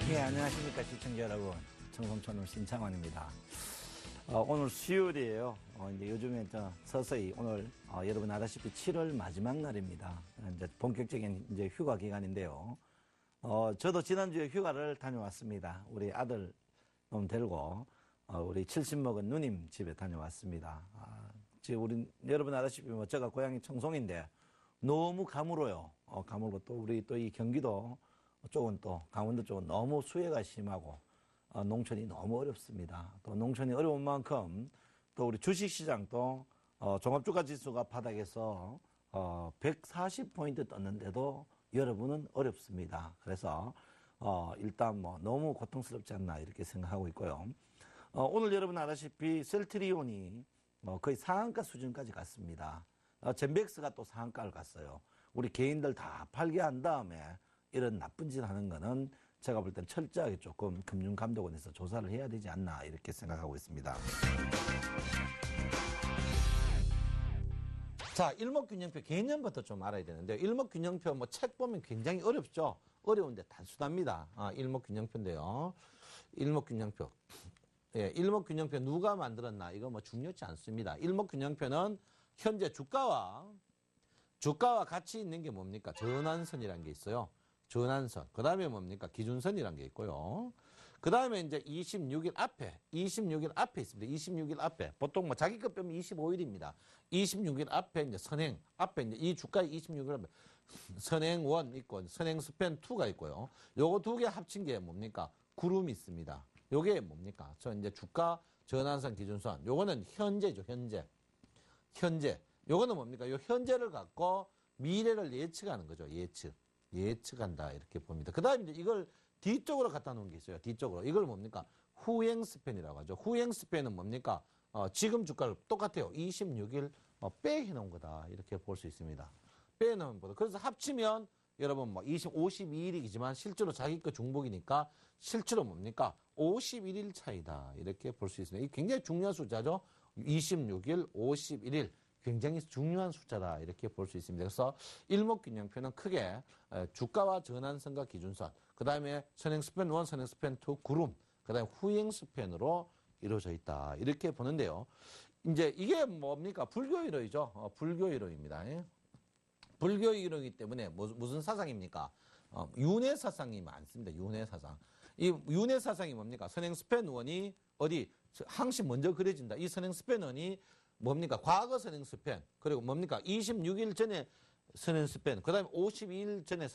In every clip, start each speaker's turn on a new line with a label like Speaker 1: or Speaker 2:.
Speaker 1: 예, 안녕하십니까 시청자 여러분. 청송촌의 신창환입니다. 오늘 수요일이에요. 이제 요즘에 서서히 오늘 여러분 아다시피 7월 마지막 날입니다. 이제 본격적인 이제 휴가 기간인데요. 저도 지난주에 휴가를 다녀왔습니다. 우리 아들 놈 데리고 우리 70 먹은 누님 집에 다녀왔습니다. 지금 우리 여러분 아다시피 뭐 제가 고향이 청송인데 너무 가물어요. 가물고 또 우리 또 이 경기도 쪽은 또 강원도 쪽은 너무 수해가 심하고 농촌이 너무 어렵습니다. 또 농촌이 어려운 만큼 또 우리 주식시장도 종합주가지수가 바닥에서 140포인트 떴는데도 여러분은 어렵습니다. 그래서 일단 뭐 너무 고통스럽지 않나 이렇게 생각하고 있고요. 오늘 여러분 아다시피 셀트리온이 거의 상한가 수준까지 갔습니다. 젠백스가 또 상한가를 갔어요. 우리 개인들 다 팔게 한 다음에 이런 나쁜 짓 하는 거는 제가 볼 때는 철저하게 조금 금융감독원에서 조사를 해야 되지 않나 이렇게 생각하고 있습니다. 자, 일목균형표 개념부터 좀 알아야 되는데요. 일목균형표 뭐 책 보면 굉장히 어렵죠. 어려운데 단순합니다. 일목균형표인데요. 일목균형표. 예, 일목균형표 누가 만들었나 이거 뭐 중요치 않습니다. 일목균형표는 현재 주가와 같이 있는 게 뭡니까? 전환선이라는 게 있어요. 전환선. 그 다음에 뭡니까? 기준선이라는 게 있고요. 그 다음에 이제 26일 앞에 있습니다. 26일 앞에. 보통 뭐 자기 것 빼면 25일입니다. 26일 앞에 이제 선행, 앞에 이제 이 주가의 26일 앞에 선행1 있고 선행스팬2가 있고요. 요거 두 개 합친 게 뭡니까? 구름이 있습니다. 요게 뭡니까? 저 이제 주가 전환선 기준선. 요거는 현재죠, 현재. 요거는 뭡니까? 요 현재를 갖고 미래를 예측하는 거죠. 예측한다. 이렇게 봅니다. 그 다음에 이제 이걸 뒤쪽으로 갖다 놓은 게 있어요. 뒤쪽으로. 이걸 뭡니까? 후행 스팬이라고 하죠. 후행 스팬은 뭡니까? 지금 주가를 똑같아요. 26일 빼해 놓은 거다. 이렇게 볼 수 있습니다. 빼해 놓은 거다. 그래서 합치면 여러분 뭐 52일이지만 실제로 자기 거 중복이니까 실제로 뭡니까? 51일 차이다. 이렇게 볼 수 있습니다. 이게 굉장히 중요한 숫자죠. 26일, 51일. 굉장히 중요한 숫자다 이렇게 볼 수 있습니다. 그래서 일목균형표는 크게 주가와 전환선과 기준선, 그 다음에 선행스팬 1, 선행스팬 2 구름, 그 다음에 후행스팬으로 이루어져 있다 이렇게 보는데요. 이제 이게 뭡니까? 불교이론이죠. 불교이론입니다. 불교이론이기 때문에 무슨 사상입니까? 윤회사상이 많습니다. 윤회사상. 이 윤회사상이 뭡니까? 선행스팬 1이 어디 항시 먼저 그려진다. 이 선행스팬 1이 뭡니까? 과거 선행스팬, 그리고 뭡니까? 26일 전에 선행스팬, 그 다음에 52일 전에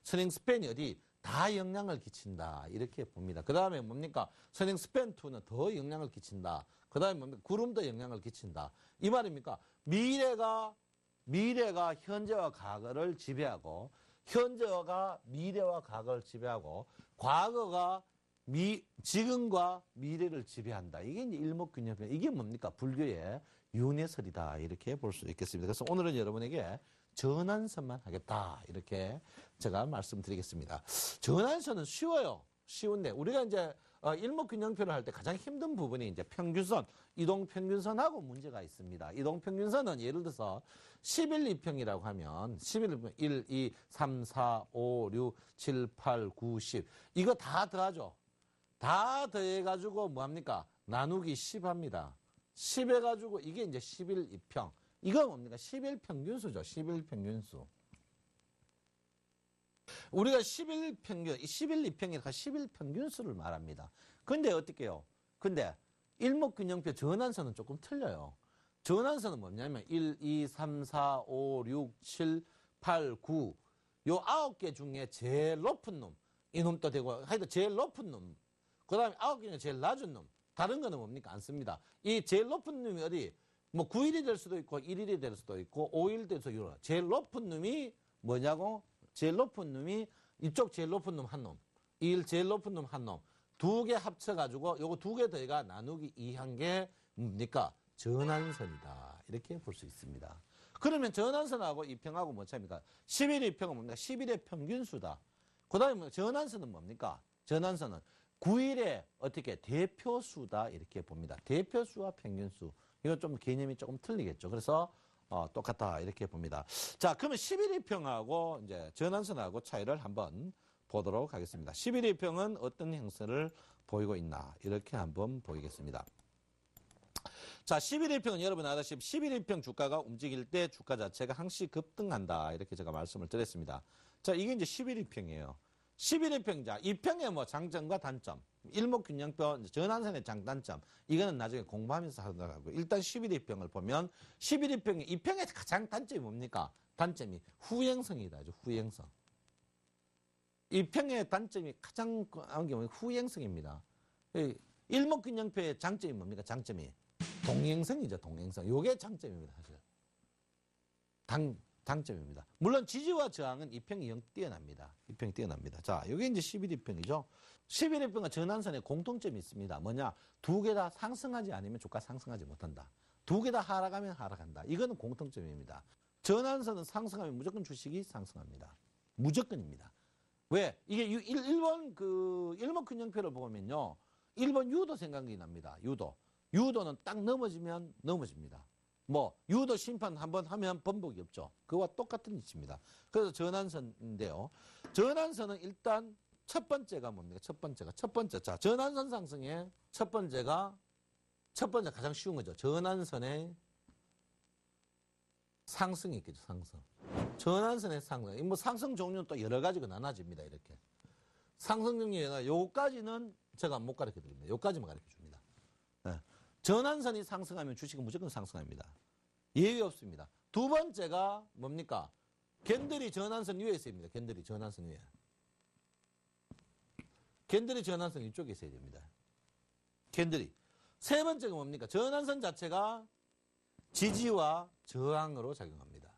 Speaker 1: 선행스팬이 어디? 다 영향을 끼친다. 이렇게 봅니다. 그 다음에 뭡니까? 선행스팬2는 더 영향을 끼친다. 그 다음에 뭡니까? 구름도 영향을 끼친다. 이 말입니까? 미래가 현재와 과거를 지배하고, 현재가 미래와 과거를 지배하고, 과거가 지금과 미래를 지배한다. 이게 이제 일목균형표. 이게 뭡니까? 불교의 윤회설이다. 이렇게 볼 수 있겠습니다. 그래서 오늘은 여러분에게 전환선만 하겠다. 이렇게 제가 말씀드리겠습니다. 전환선은 쉬워요. 쉬운데 우리가 이제 일목균형표를 할 때 가장 힘든 부분이 이제 평균선, 이동평균선하고 문제가 있습니다. 이동평균선은 예를 들어서 11이평이라고 하면 11이평 1, 2, 3, 4, 5, 6, 7, 8, 9, 10 이거 다 더하죠. 다 더해가지고 뭐합니까? 나누기 10 합니다. 10 해가지고 이게 이제 11이평. 이거 뭡니까? 11평균수죠. 11평균수. 우리가 11이평이니까 11평균수를 말합니다. 근데 어떻게 해요? 근데 일목균형표 전환선은 조금 틀려요. 전환선은 뭐냐면 1, 2, 3, 4, 5, 6, 7, 8, 9. 요 9개 중에 제일 높은 놈. 이 놈도 되고 하여튼 제일 높은 놈. 그 다음에 9개 중에 제일 낮은 놈. 다른 거는 뭡니까? 안 씁니다. 이 제일 높은 놈이 어디? 뭐 9일이 될 수도 있고 1일이 될 수도 있고 5일 될 수도 있고 제일 높은 놈이 뭐냐고? 제일 높은 놈이 이쪽 제일 높은 놈 한 놈. 2일 제일 높은 놈 한 놈. 두 개 합쳐가지고 요거 두 개 더해가 나누기 2 한 게 뭡니까? 전환선이다. 이렇게 볼 수 있습니다. 그러면 전환선하고 이평하고 뭐 차이입니까? 11이평은 뭡니까? 11의 평균수다. 그 다음에 전환선은 뭡니까? 전환선은 9일의 어떻게 대표수다 이렇게 봅니다. 대표수와 평균수. 이거 좀 개념이 조금 틀리겠죠. 그래서 똑같다 이렇게 봅니다. 자, 그러면 11이평하고 이제 전환선하고 차이를 한번 보도록 하겠습니다. 11일평은 어떤 형태를 보이고 있나 이렇게 한번 보이겠습니다. 자, 11일평은 여러분 아시다시피 11일평 주가가 움직일 때 주가 자체가 항시 급등한다 이렇게 제가 말씀을 드렸습니다. 자, 이게 이제 11일평이에요. 11일평자, 이 평의 뭐 장점과 단점, 일목균형표 전환선의 장단점, 이거는 나중에 공부하면서 하도록 하고요. 일단 11일평을 보면 11일평의 이 평의 가장 단점이 뭡니까? 단점이 후행성이다. 후행성. 이 평의 단점이 가장 후행성입니다. 일목균형표의 장점이 뭡니까? 장점이 동행성이죠. 동행성. 요게 장점입니다. 사실. 장점입니다. 물론 지지와 저항은 이 평이 영 뛰어납니다. 이 평이 뛰어납니다. 자, 요게 이제 11일평이죠. 11일평과 전환선에 공통점이 있습니다. 뭐냐? 두 개 다 상승하지 않으면 주가 상승하지 못한다. 두 개 다 하락하면 하락한다. 이거는 공통점입니다. 전환선은 상승하면 무조건 주식이 상승합니다. 무조건입니다. 왜? 이게 일본 일목균형표를 보면요. 일본 유도 생각이 납니다. 유도는 딱 넘어지면 넘어집니다. 뭐 유도 심판 한번 하면 번복이 없죠. 그와 똑같은 위치입니다. 그래서 전환선인데요. 전환선은 일단 첫 번째가 뭡니까? 첫 번째. 자, 전환선 상승의 첫 번째 가장 쉬운 거죠. 전환선의 상승이 있겠죠. 상승. 전환선의 상승. 뭐 상승 종류는 또 여러 가지가 나눠집니다. 이렇게. 상승 종류가 요까지는 제가 못 가르쳐 드립니다. 요까지만 가르쳐 줍니다. 네. 전환선이 상승하면 주식은 무조건 상승합니다. 예외 없습니다. 두 번째가 뭡니까? 캔들이 전환선 위에 있습니다. 캔들이 전환선 위에. 캔들이 전환선 이쪽에 있어야 됩니다. 캔들이. 세 번째가 뭡니까? 전환선 자체가 지지와 저항으로 작용합니다.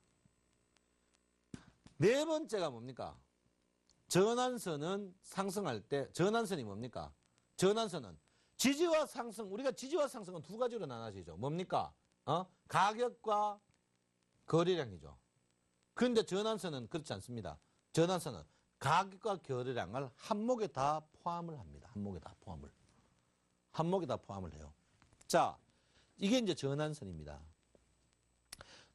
Speaker 1: 네 번째가 뭡니까? 전환선은 상승할 때 전환선이 뭡니까? 전환선은 지지와 상승, 우리가 지지와 상승은 두 가지로 나눠지죠. 뭡니까? 가격과 거래량이죠. 그런데 전환선은 그렇지 않습니다. 전환선은 가격과 거래량을 한목에 다 포함을 합니다. 한목에 다 포함을 해요. 자, 이게 이제 전환선입니다.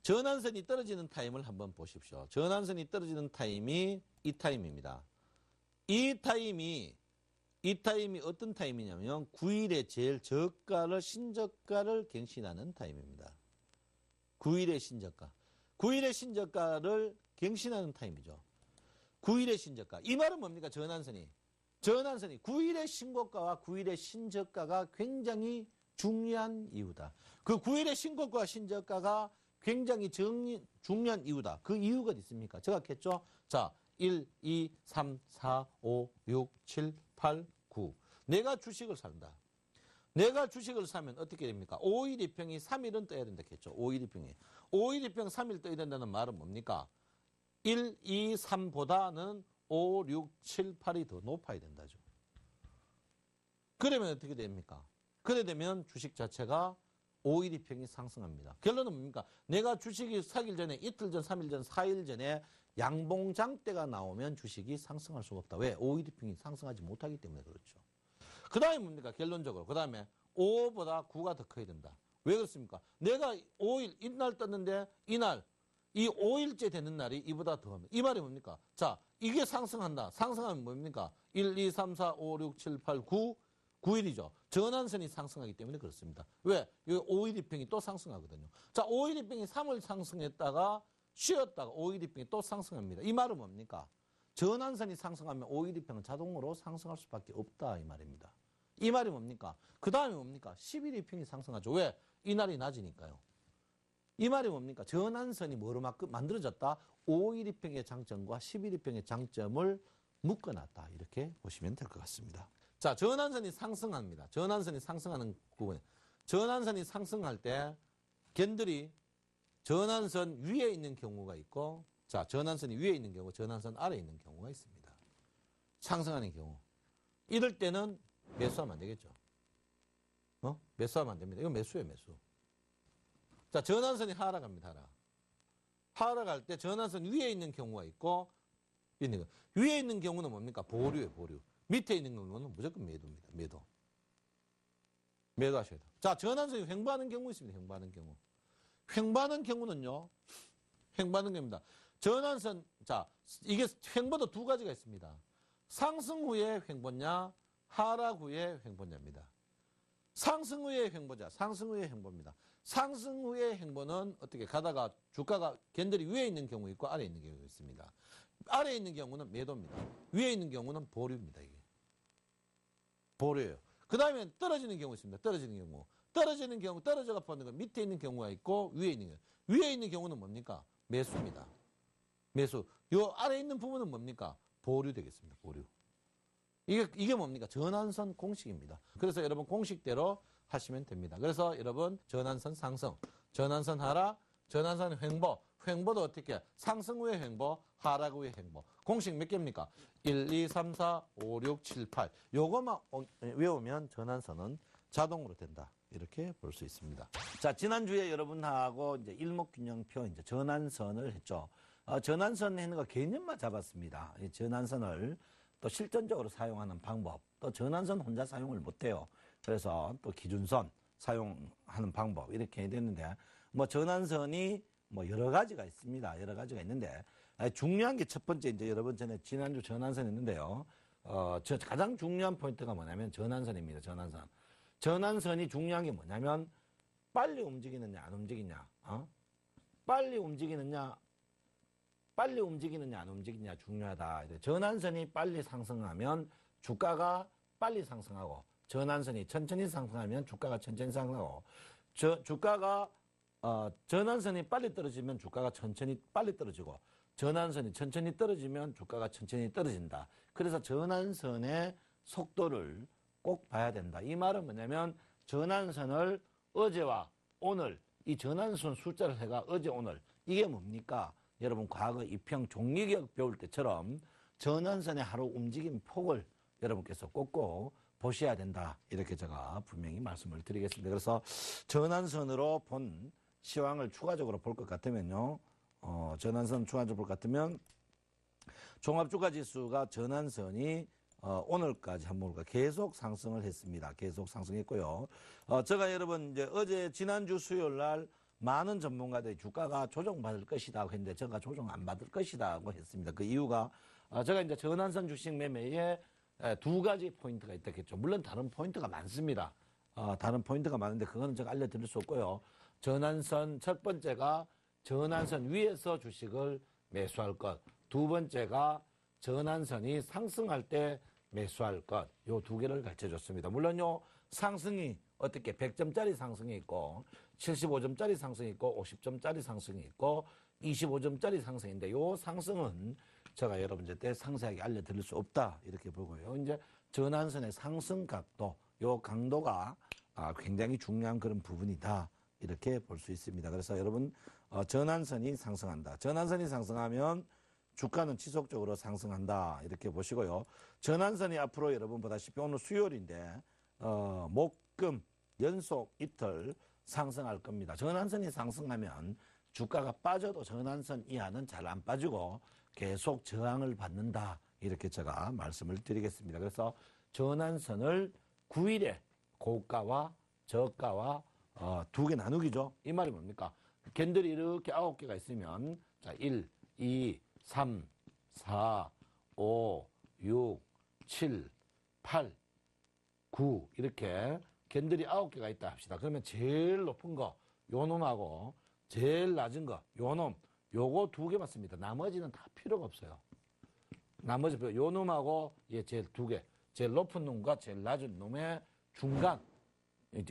Speaker 1: 전환선이 떨어지는 타임을 한번 보십시오. 전환선이 떨어지는 타임이 이 타임입니다. 이 타임이 어떤 타임이냐면 9일에 제일 신저가를 갱신하는 타임입니다. 9일의 신저가. 9일의 신저가를 갱신하는 타임이죠. 9일의 신저가. 이 말은 뭡니까? 전환선이 9일의 신고가와 9일의 신저가가 굉장히 중요한 이유다. 그 9일의 신고가와 신저가가 굉장히 중요한 이유다. 그 이유가 있습니까? 제가 했죠? 자, 1, 2, 3, 4, 5, 6, 7, 8, 9. 내가 주식을 산다. 내가 주식을 사면 어떻게 됩니까? 5일 2평이 3일은 떠야 된다 했죠. 5일 2평이. 5일 2평 3일 떠야 된다는 말은 뭡니까? 1, 2, 3보다는 5, 6, 7, 8이 더 높아야 된다죠. 그러면 어떻게 됩니까? 그래 되면 주식 자체가 5일 2평이 상승합니다. 결론은 뭡니까? 내가 주식이 사길 전에 이틀 전, 3일 전, 4일 전에 양봉장 때가 나오면 주식이 상승할 수가 없다. 왜? 5일 2평이 상승하지 못하기 때문에 그렇죠. 그 다음에 뭡니까? 결론적으로. 그 다음에 5보다 9가 더 커야 된다. 왜 그렇습니까? 내가 5일, 이날 떴는데 이날, 이 5일째 되는 날이 이보다 더 합니다. 이 말이 뭡니까? 자, 이게 상승한다. 상승하면 뭡니까? 1, 2, 3, 4, 5, 6, 7, 8, 9. 9일이죠. 전환선이 상승하기 때문에 그렇습니다. 왜? 이 5일 2평이 또 상승하거든요. 자, 5일 2평이 3월 상승했다가 쉬었다가 5일 2평이 또 상승합니다. 이 말은 뭡니까? 전환선이 상승하면 5일 2평은 자동으로 상승할 수밖에 없다 이 말입니다. 이 말이 뭡니까? 그 다음에 뭡니까? 10일 2평이 상승하죠. 왜? 이날이 낮으니까요. 이 말이 뭡니까? 전환선이 뭐로 만들어졌다? 5일 2평의 장점과 10일 2평의 장점을 묶어놨다. 이렇게 보시면 될 것 같습니다. 자, 전환선이 상승합니다. 전환선이 상승하는 부분에. 전환선이 상승할 때 캔들이 전환선 위에 있는 경우가 있고, 자, 전환선이 위에 있는 경우, 전환선 아래에 있는 경우가 있습니다. 상승하는 경우. 이럴 때는 매수하면 안 되겠죠. 매수하면 안 됩니다. 이건 매수예요, 매수. 자, 전환선이 하락합니다, 하락할 때 전환선 위에 있는 경우가 있고, 위에 있는 경우는 뭡니까? 보류예요, 보류. 밑에 있는 경우는 무조건 매도입니다. 매도하셔야 돼요. 자, 전환선이 횡보하는 경우 있습니다. 횡보하는 경우는요. 횡보하는 경우입니다. 전환선, 자, 이게 횡보도 두 가지가 있습니다. 상승 후의 횡보냐, 하락 후의 횡보냐입니다. 상승 후의 횡보자, 상승 후의 횡보입니다. 상승 후의 횡보는 어떻게 가다가 주가가 캔들이 위에 있는 경우 있고 아래에 있는 경우가 있습니다. 아래에 있는 경우는 매도입니다. 위에 있는 경우는 보류입니다. 이게 보류예요. 그 다음에 떨어지는 경우 있습니다. 떨어지는 경우 떨어져가 보는 건 밑에 있는 경우가 있고 위에 있는 경우. 위에 있는 경우는 뭡니까? 매수입니다. 매수. 요 아래에 있는 부분은 뭡니까? 보류 되겠습니다. 보류. 이게 뭡니까? 전환선 공식입니다. 그래서 여러분 공식대로 하시면 됩니다. 그래서 여러분 전환선 상승, 전환선 하락, 전환선 횡보, 횡보도 어떻게? 상승 후의 횡보, 하락 후의 횡보. 공식 몇 개입니까? 1, 2, 3, 4, 5, 6, 7, 8. 요것만 외우면 전환선은 자동으로 된다. 이렇게 볼 수 있습니다. 자, 지난주에 여러분하고 이제 일목균형표 이제 전환선을 했죠. 전환선 하는 거 개념만 잡았습니다. 이 전환선을 또 실전적으로 사용하는 방법, 또 전환선 혼자 사용을 못해요. 그래서 또 기준선 사용하는 방법 이렇게 해야 되는데 뭐 전환선이 뭐 여러 가지가 있습니다. 여러 가지가 있는데 중요한 게 첫 번째 이제 여러분 전에 지난주 전환선 했는데요. 가장 중요한 포인트가 뭐냐면 전환선입니다. 전환선. 전환선이 중요한 게 뭐냐면 빨리 움직이느냐 안 움직이냐, 빨리 움직이느냐 안 움직이냐 중요하다. 전환선이 빨리 상승하면 주가가 빨리 상승하고 전환선이 천천히 상승하면 주가가 천천히 상승하고 주가가 전환선이 빨리 떨어지면 주가가 천천히 빨리 떨어지고 전환선이 천천히 떨어지면 주가가 천천히 떨어진다. 그래서 전환선의 속도를 꼭 봐야 된다. 이 말은 뭐냐면 전환선을 어제와 오늘 이 전환선 숫자를 해가 어제 오늘 이게 뭡니까? 여러분 과거 이평 종리격 배울 때처럼 전환선의 하루 움직임 폭을 여러분께서 꼭꼭 보셔야 된다. 이렇게 제가 분명히 말씀을 드리겠습니다. 그래서 전환선으로 본 시황을 추가적으로 볼 것 같으면요. 전환선 추가적으로 볼 것 같으면 종합주가지수가 전환선이 오늘까지 한번 볼까 계속 상승을 했습니다. 계속 상승했고요. 제가 여러분 이제 어제 지난주 수요일 날 많은 전문가들이 주가가 조정받을 것이다 했는데 제가 조정 안 받을 것이다고 했습니다. 그 이유가 제가 이제 전환선 주식 매매에 두 가지 포인트가 있다겠죠. 물론 다른 포인트가 많습니다. 다른 포인트가 많은데 그거는 제가 알려드릴 수 없고요. 전환선 첫 번째가 전환선 위에서 주식을 매수할 것. 두 번째가 전환선이 상승할 때 매수할 것. 요 두 개를 가르쳐줬습니다. 물론요 상승이 어떻게 100점짜리 상승이 있고 75점짜리 상승이 있고 50점짜리 상승이 있고 25점짜리 상승인데 요 상승은 제가 여러분들 때 상세하게 알려드릴 수 없다 이렇게 보고요. 이제 전환선의 상승 각도 요 강도가 굉장히 중요한 그런 부분이다 이렇게 볼 수 있습니다. 그래서 여러분 전환선이 상승한다. 전환선이 상승하면 주가는 지속적으로 상승한다 이렇게 보시고요. 전환선이 앞으로 여러분 보다시피 오늘 수요일인데 목금 연속 이틀 상승할 겁니다. 전환선이 상승하면 주가가 빠져도 전환선 이하는 잘 안 빠지고 계속 저항을 받는다 이렇게 제가 말씀을 드리겠습니다. 그래서 전환선을 9일에 고가와 저가와 두 개 나누기죠. 이 말이 뭡니까? 캔들이 이렇게 9개가 있으면 자 1, 2, 3, 4, 5, 6, 7, 8, 9 이렇게 캔들이 9개가 있다 합시다. 그러면 제일 높은 거 요 놈하고 제일 낮은 거 요 놈 요거 두 개만 씁니다. 나머지는 다 필요가 없어요. 나머지 요 놈하고 얘 제일 두 개 제일 높은 놈과 제일 낮은 놈의 중간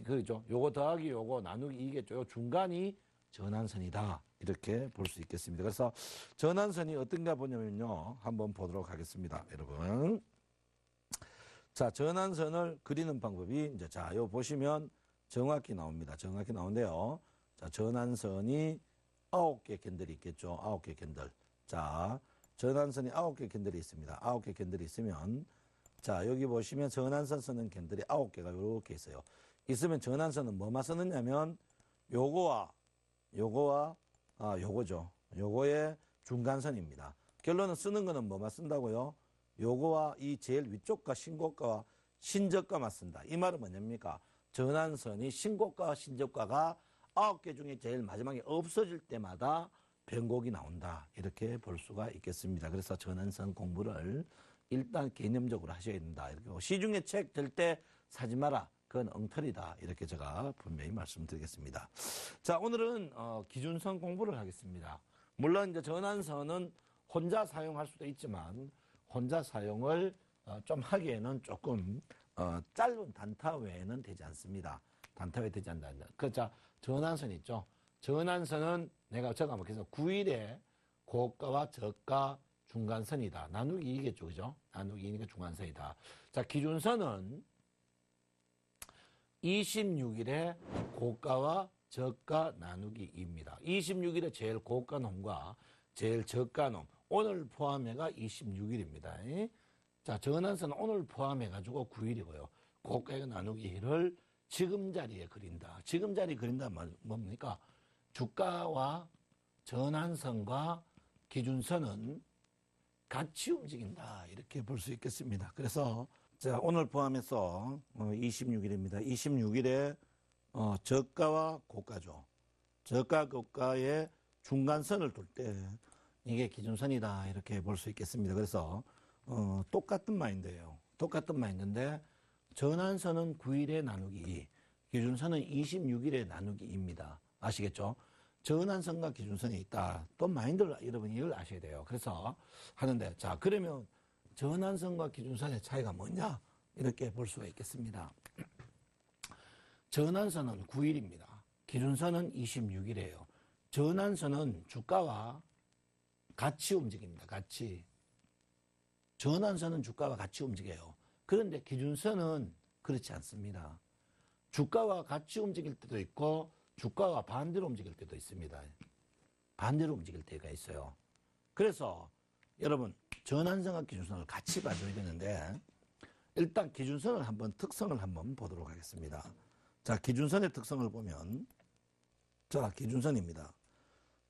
Speaker 1: 그렇죠. 요거 더하기 요거 나누기 이겠죠. 요 중간이 전환선이다. 이렇게 볼 수 있겠습니다. 그래서 전환선이 어떤가 보냐면요. 한번 보도록 하겠습니다. 여러분. 자, 전환선을 그리는 방법이 이제 자, 요 보시면 정확히 나옵니다. 정확히 나오는데요. 자, 전환선이 9개 캔들이 있겠죠. 9개 캔들. 자, 전환선이 9개 캔들이 있습니다. 9개 캔들이 있으면 자, 여기 보시면 전환선 쓰는 캔들이 9개가 이렇게 있어요. 있으면 전환선은 뭐만 쓰느냐면 요거와 요거죠. 요거의 중간선입니다. 결론은 쓰는 거는 뭐만 쓴다고요? 요거와 이 제일 위쪽과 신고가와 신저가만 쓴다. 이 말은 뭐냐입니까? 전환선이 신고가와 신저가가 9개 중에 제일 마지막에 없어질 때마다 변곡이 나온다. 이렇게 볼 수가 있겠습니다. 그래서 전환선 공부를 일단 개념적으로 하셔야 된다. 이렇게 시중에 책 들 때 사지 마라. 그건 엉터리다. 이렇게 제가 분명히 말씀드리겠습니다. 자, 오늘은 기준선 공부를 하겠습니다. 물론 이제 전환선은 혼자 사용할 수도 있지만 혼자 사용을 좀 하기에는 조금 짧은 단타 외에는 되지 않습니다. 단타 외에 되지 않는다. 자, 전환선 있죠. 전환선은 제가 한번 해서 9일에 고가와 저가 중간선이다. 나누기 2겠죠. 그죠? 나누기 2니까 중간선이다. 자, 기준선은 26일에 고가와 저가 나누기 2입니다. 26일에 제일 고가 놈과 제일 저가 놈. 오늘 포함해가 26일입니다. 자, 전환선은 오늘 포함해가지고 9일이고요. 고가가 나누기 1을 지금 자리에 그린다. 지금 자리에 그린다 뭡니까? 주가와 전환선과 기준선은 같이 움직인다. 이렇게 볼 수 있겠습니다. 그래서 자, 오늘 포함해서 26일입니다. 26일에 저가와 고가죠. 저가 고가의 중간선을 둘 때 이게 기준선이다. 이렇게 볼 수 있겠습니다. 그래서 똑같은 마인드예요. 똑같은 마인드인데 전환선은 9일에 나누기 2, 기준선은 26일에 나누기 2입니다. 아시겠죠? 전환선과 기준선이 있다. 또 마인드를 여러분이 이걸 아셔야 돼요. 그래서 하는데 자, 그러면 전환선과 기준선의 차이가 뭐냐? 이렇게 볼 수가 있겠습니다. 전환선은 9일입니다. 기준선은 26일이에요. 전환선은 주가와 같이 움직입니다. 같이. 전환선은 주가와 같이 움직여요. 그런데 기준선은 그렇지 않습니다. 주가와 같이 움직일 때도 있고 주가와 반대로 움직일 때도 있습니다. 반대로 움직일 때가 있어요. 그래서 여러분 전환선과 기준선을 같이 봐줘야 되는데 일단 기준선을 한번 특성을 한번 보도록 하겠습니다. 자, 기준선의 특성을 보면 자, 기준선입니다.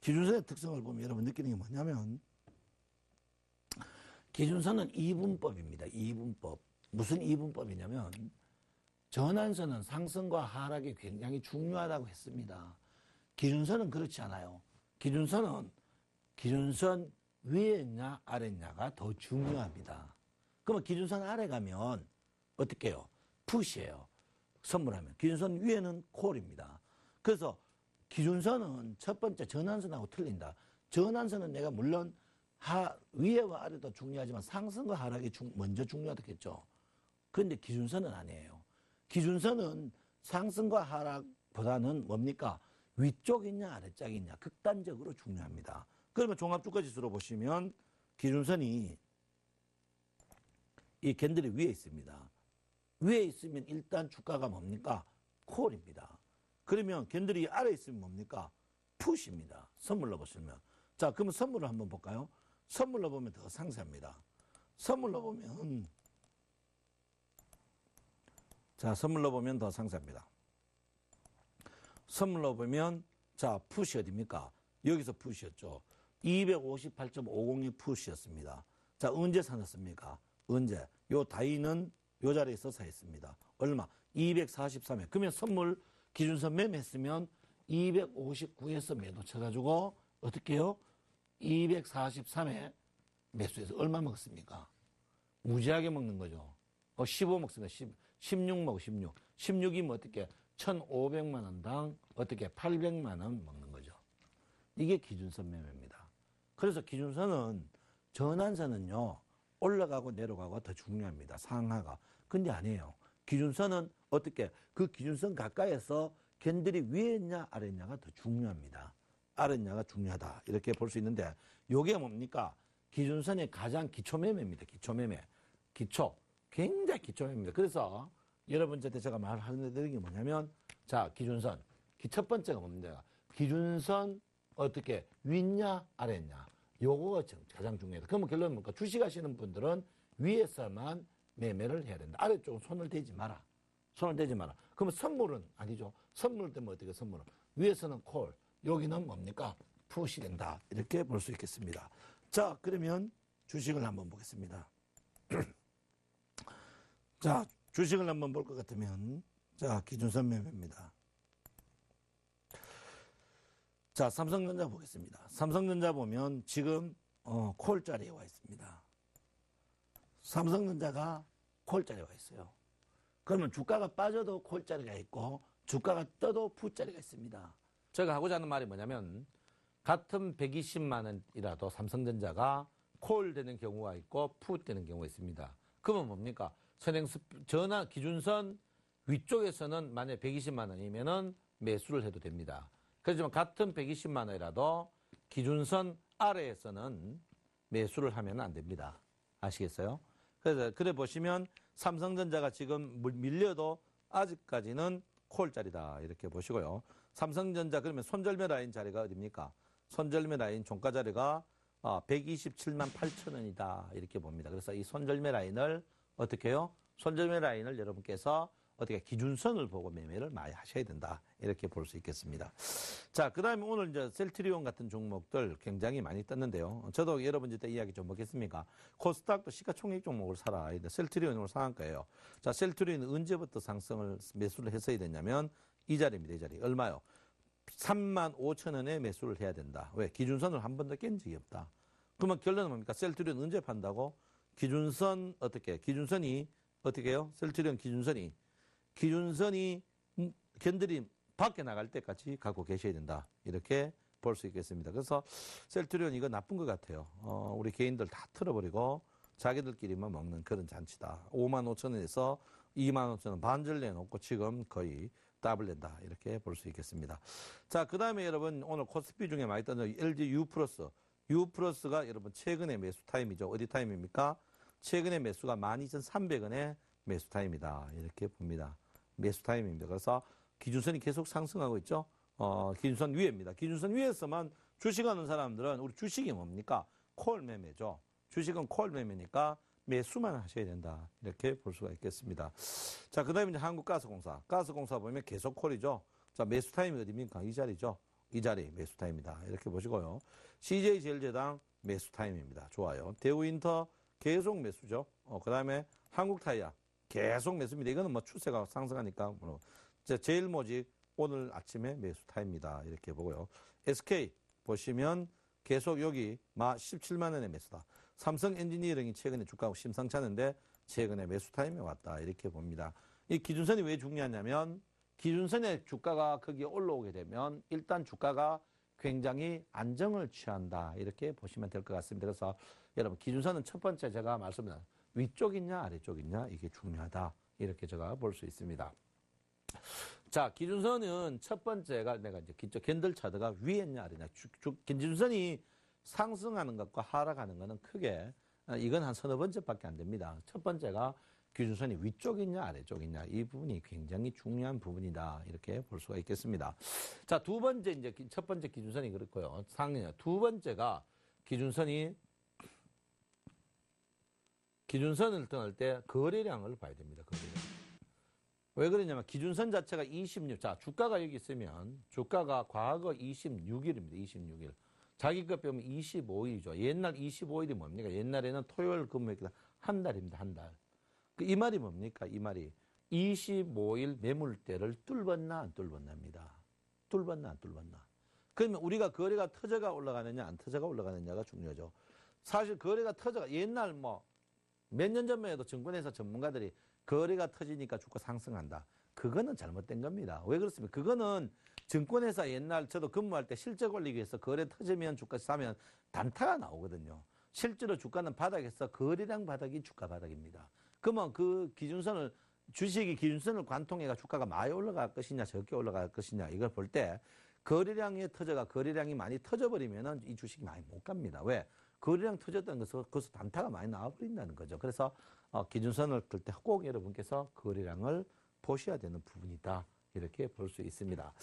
Speaker 1: 기준선의 특성을 보면 여러분 느끼는 게 뭐냐면 기준선은 이분법입니다. 이분법. 무슨 이분법이냐면 전환선은 상승과 하락이 굉장히 중요하다고 했습니다. 기준선은 그렇지 않아요. 기준선 위에 있냐 아래 있냐가 더 중요합니다. 그러면 기준선 아래 가면 어떻게 해요? 푸시예요. 선물하면. 기준선 위에는 콜입니다. 그래서 기준선은 첫 번째 전환선하고 틀린다. 전환선은 내가 물론 위에와 아래도 중요하지만 상승과 하락이 먼저 중요하겠죠. 그런데 기준선은 아니에요. 기준선은 상승과 하락보다는 뭡니까? 위쪽이냐 아래쪽이냐 극단적으로 중요합니다. 그러면 종합주가지수로 보시면 기준선이 이 캔들이 위에 있습니다. 위에 있으면 일단 주가가 뭡니까? 콜입니다. 그러면 캔들이 아래에 있으면 뭡니까? 푸시입니다. 선물로 보시면. 자, 그러면 선물을 한번 볼까요? 선물로 보면 더 상세합니다. 선물로 보면 자, 선물로 보면 더 상세합니다. 선물로 보면 자, 푸시 어디입니까? 여기서 푸시였죠. 258.502 푸시였습니다. 자, 언제 사놨습니까? 언제? 요 다이는 요 자리에서 사했습니다. 얼마? 243회. 그러면 선물 기준선 매매했으면 259에서 매도 쳐가지고 어떻게 해요? 243에 매수해서 얼마 먹었습니까? 무지하게 먹는 거죠. 15 먹습니다. 16 먹고 16. 16이면 어떻게 1,500만 원당 어떻게 800만 원 먹는 거죠. 이게 기준선 매매입니다. 그래서 기준선은 전환선은요. 올라가고 내려가고 더 중요합니다. 상하가. 근데 아니에요. 기준선은 어떻게 그 기준선 가까이에서 캔들이 위에 있냐 아래 있냐가 더 중요합니다. 아래 있냐가 중요하다. 이렇게 볼 수 있는데 이게 뭡니까? 기준선의 가장 기초매매입니다. 기초매매. 기초. 굉장히 기초매매입니다. 그래서 여러분한테 제가 말하는 게 뭐냐면 자, 기준선. 첫 번째가 뭡니까? 기준선 어떻게 위냐 아래냐. 요거가 가장 중요하다. 그러면 결론은 뭡니까? 주식하시는 분들은 위에서만 매매를 해야 된다. 아래쪽은 손을 대지 마라. 손을 대지 마라. 그러면 선물은 아니죠. 선물 때문에 어떻게 선물은? 위에서는 콜, 여기는 뭡니까? 푸시 된다. 이렇게 볼 수 있겠습니다. 자, 그러면 주식을 한번 보겠습니다. 자, 주식을 한번 볼 것 같으면 자, 기준선 매매입니다. 자, 삼성전자 보겠습니다. 삼성전자 보면 지금 콜 자리에 와 있습니다.
Speaker 2: 삼성전자가 콜자리가 있어요. 그러면 주가가 빠져도 콜자리가 있고 주가가 떠도 풋자리가 있습니다.
Speaker 1: 제가 하고자 하는 말이 뭐냐면 같은 120만 원이라도 삼성전자가 콜 되는 경우가 있고 풋 되는 경우가 있습니다. 그러면 뭡니까? 전환 기준선 위쪽에서는 만약 120만 원이면은 매수를 해도 됩니다. 그렇지만 같은 120만 원이라도 기준선 아래에서는 매수를 하면 안 됩니다. 아시겠어요? 그래서 그래 보시면 삼성전자가 지금 밀려도 아직까지는 콜자리다 이렇게 보시고요. 삼성전자 그러면 손절매 라인 자리가 어딥니까? 손절매 라인 종가 자리가 127만 8천 원이다 이렇게 봅니다. 그래서 이 손절매 라인을 어떻게 해요? 손절매 라인을 여러분께서 어떻게 기준선을 보고 매매를 많이 하셔야 된다 이렇게 볼 수 있겠습니다. 자, 그다음에 오늘 이제 셀트리온 같은 종목들 굉장히 많이 떴는데요. 저도 여러분 이제 이야기 좀 먹겠습니까? 코스닥도 시가총액 종목을 사라. 셀트리온 오늘 상한가예요. 자, 셀트리온은 언제부터 상승을 매수를 했어야 되냐면 이 자리입니다. 이 자리 얼마요? 3만 5천 원에 매수를 해야 된다. 왜? 기준선을 한 번도 깬 적이 없다. 그러면 결론은 뭡니까? 셀트리온 언제 판다고? 기준선 어떻게? 기준선이 어떻게 해요? 셀트리온 기준선이 견들이 밖에 나갈 때까지 갖고 계셔야 된다. 이렇게 볼 수 있겠습니다. 그래서 셀트리온 이거 나쁜 것 같아요. 우리 개인들 다 틀어버리고 자기들끼리만 먹는 그런 잔치다. 5만 5천 원에서 2만 5천 원 반절 내놓고 지금 거의 더블 낸다. 이렇게 볼 수 있겠습니다. 자, 그 다음에 여러분 오늘 코스피 중에 많이 떴는 LG U+가 여러분 최근의 매수 타임이죠. 어디 타임입니까? 최근의 매수가 12,300원의 매수 타임이다. 이렇게 봅니다. 매수 타임입니다. 그래서 기준선이 계속 상승하고 있죠. 기준선 위에입니다. 기준선 위에서만 주식하는 사람들은 우리 주식이 뭡니까? 콜 매매죠. 주식은 콜 매매니까 매수만 하셔야 된다. 이렇게 볼 수가 있겠습니다. 자, 그 다음에 이제 한국가스공사. 가스공사 보면 계속 콜이죠. 자, 매수 타임이 어디입니까? 이 자리죠. 이 자리 매수 타임이다. 이렇게 보시고요. CJ제일제당 매수 타임입니다. 좋아요. 대우인터 계속 매수죠. 그 다음에 한국타이어 계속 매수입니다. 이거는 뭐 추세가 상승하니까. 제일모직 오늘 아침에 매수 타입니다. 이렇게 보고요. SK 보시면 계속 여기 17만 원의 매수다. 삼성 엔지니어링이 최근에 주가가 심상찮은데 최근에 매수 타임에 왔다. 이렇게 봅니다. 이 기준선이 왜 중요하냐면 기준선의 주가가 거기에 올라오게 되면 일단 주가가 굉장히 안정을 취한다. 이렇게 보시면 될 것 같습니다. 그래서 여러분 기준선은 첫 번째 제가 말씀드린 위쪽이냐 아래쪽이냐 이게 중요하다. 이렇게 제가 볼 수 있습니다. 자, 기준선은 첫 번째가 내가 이제 캔들 차트가 위에냐 아래냐. 기준선이 상승하는 것과 하락하는 것은 크게 이건 한 서너 번째밖에 안 됩니다. 첫 번째가 기준선이 위쪽이냐 아래쪽이냐 이 부분이 굉장히 중요한 부분이다. 이렇게 볼 수가 있겠습니다. 자, 두 번째 이제 첫 번째 기준선이 그렇고요. 상승. 두 번째가 기준선을 떠날 때 거래량을 봐야 됩니다. 거래량. 왜 그러냐면 기준선 자체가 26. 자, 주가가 여기 있으면 주가가 과거 26일입니다. 26일. 자기 것 빼면 25일이죠. 옛날 25일이 뭡니까? 옛날에는 토요일 근무했기다 한 달입니다. 한 달. 이 말이 뭡니까? 이 말이 25일 매물대를 뚫었나 안 뚫었나입니다. 뚫었나 안 뚫었나. 그러면 우리가 거래가 터져가 올라가느냐 안 터져가 올라가느냐가 중요하죠. 사실 거래가 터져가 옛날 몇 년 전만 해도 증권회사 전문가들이 거래가 터지니까 주가 상승한다. 그거는 잘못된 겁니다. 왜 그렇습니까? 그거는 증권회사 옛날 저도 근무할 때 실적 올리기 위해서 거래 터지면 주가 사면 단타가 나오거든요. 실제로 주가는 바닥에서 거래량 바닥이 주가 바닥입니다. 그러면 그 기준선을 주식이 기준선을 관통해가 주가가 많이 올라갈 것이냐 적게 올라갈 것이냐 이걸 볼 때 거래량이 터져가 거래량이 많이 터져버리면은 이 주식이 많이 못 갑니다. 왜? 거래량 터졌다는 것은 거기서 단타가 많이 나와버린다는 거죠. 그래서 기준선을 끌 때 꼭 여러분께서 거래량을 보셔야 되는 부분이다. 이렇게 볼 수 있습니다.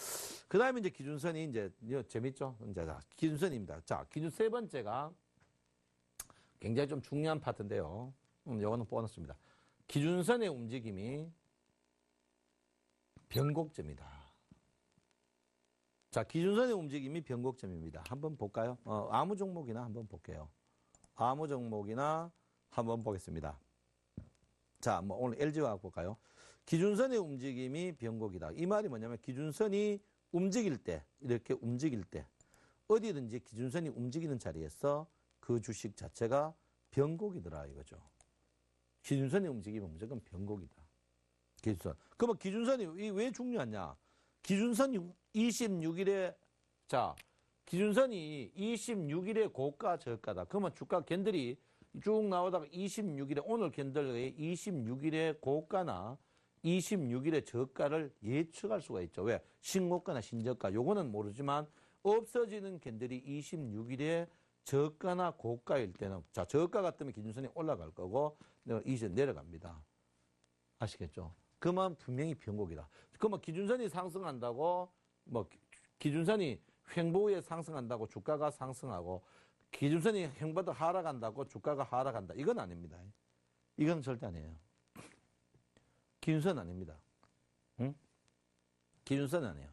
Speaker 1: 그 다음에 이제 기준선이 이제 재밌죠? 이제 기준선입니다. 자, 기준 세 번째가 굉장히 좀 중요한 파트인데요. 요거는 보너스입니다. 기준선의 움직임이 변곡점이다. 자, 기준선의 움직임이 변곡점입니다. 한번 볼까요? 아무 종목이나 한번 볼게요. 아무 종목이나 한번 보겠습니다. 자, 오늘 LG화학 볼까요? 기준선의 움직임이 변곡이다. 이 말이 뭐냐면 기준선이 움직일 때, 이렇게 움직일 때 어디든지 기준선이 움직이는 자리에서 그 주식 자체가 변곡이더라 이거죠. 기준선이 움직이면 무조건 변곡이다. 기준선. 그러면 기준선이 왜 중요하냐? 기준선이 26일에 자, 기준선이 26일에 고가 저가다. 그러면 주가 캔들이 쭉 나오다가 26일에 오늘 캔들의 26일에 고가나 26일에 저가를 예측할 수가 있죠. 왜? 신고가나 신저가. 요거는 모르지만 없어지는 캔들이 26일에 저가나 고가일 때는 자, 저가 같으면 기준선이 올라갈 거고 이제 내려갑니다. 아시겠죠? 그러면 분명히 변곡이다. 그러면 기준선이 상승한다고 뭐 기준선이 횡보에 상승한다고 주가가 상승하고 기준선이 횡보도 하락한다고 주가가 하락한다. 이건 아닙니다. 이건 절대 아니에요. 기준선 아닙니다. 응? 기준선은 아니에요.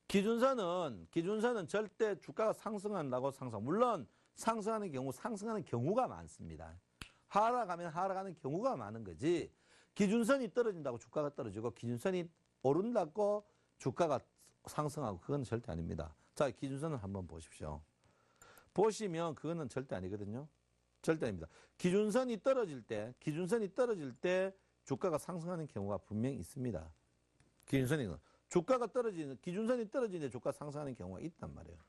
Speaker 1: 기준선은 절대 주가가 상승한다고 물론 상승하는 경우가 많습니다. 하락하면 하락하는 경우가 많은 거지. 기준선이 떨어진다고 주가가 떨어지고 기준선이 오른다고 주가가 상승하고 그건 절대 아닙니다. 자, 기준선을 한번 보십시오. 보시면 그거는 절대 아니거든요. 절대 아닙니다. 기준선이 떨어질 때 주가가 상승하는 경우가 분명히 있습니다. 기준선이 기준선이 떨어지는데 주가 상승하는 경우가 있단 말이에요.